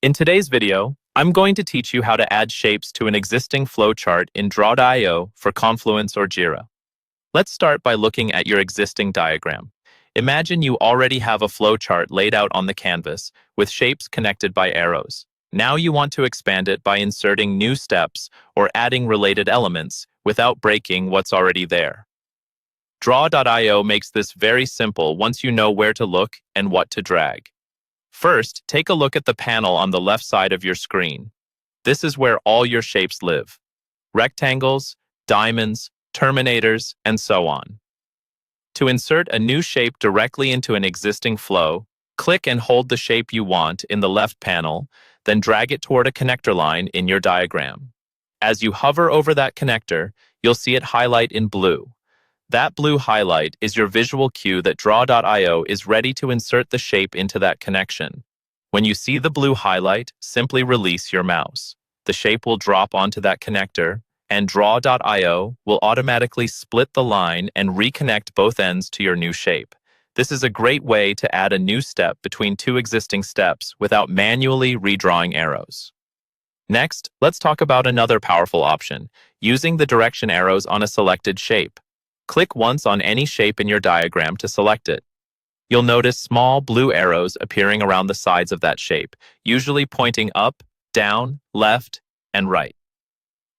In today's video, I'm going to teach you how to add shapes to an existing flowchart in Draw.io for Confluence or Jira. Let's start by looking at your existing diagram. Imagine you already have a flowchart laid out on the canvas with shapes connected by arrows. Now you want to expand it by inserting new steps or adding related elements without breaking what's already there. Draw.io makes this very simple once you know where to look and what to drag. First, take a look at the panel on the left side of your screen. This is where all your shapes live: rectangles, diamonds, terminators, and so on. To insert a new shape directly into an existing flow, click and hold the shape you want in the left panel, then drag it toward a connector line in your diagram. As you hover over that connector, you'll see it highlight in blue. That blue highlight is your visual cue that Draw.io is ready to insert the shape into that connection. When you see the blue highlight, simply release your mouse. The shape will drop onto that connector, and Draw.io will automatically split the line and reconnect both ends to your new shape. This is a great way to add a new step between two existing steps without manually redrawing arrows. Next, let's talk about another powerful option: using the direction arrows on a selected shape. Click once on any shape in your diagram to select it. You'll notice small blue arrows appearing around the sides of that shape, usually pointing up, down, left, and right.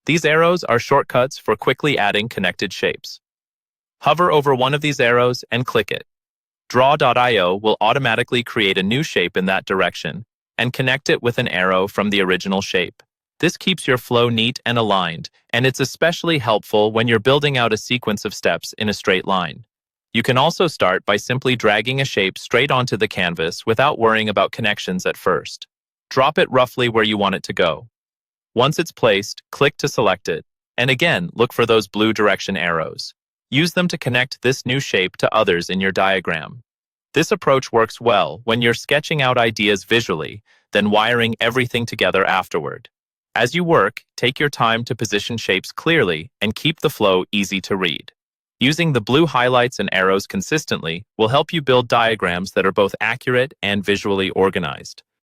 These arrows are shortcuts for quickly adding connected shapes. Hover over one of these arrows and click it. Draw.io will automatically create a new shape in that direction and connect it with an arrow from the original shape. This keeps your flow neat and aligned, and it's especially helpful when you're building out a sequence of steps in a straight line. You can also start by simply dragging a shape straight onto the canvas without worrying about connections at first. Drop it roughly where you want it to go. Once it's placed, click to select it, and again, look for those blue direction arrows. Use them to connect this new shape to others in your diagram. This approach works well when you're sketching out ideas visually, then wiring everything together afterward. As you work, take your time to position shapes clearly and keep the flow easy to read. Using the blue highlights and arrows consistently will help you build diagrams that are both accurate and visually organized.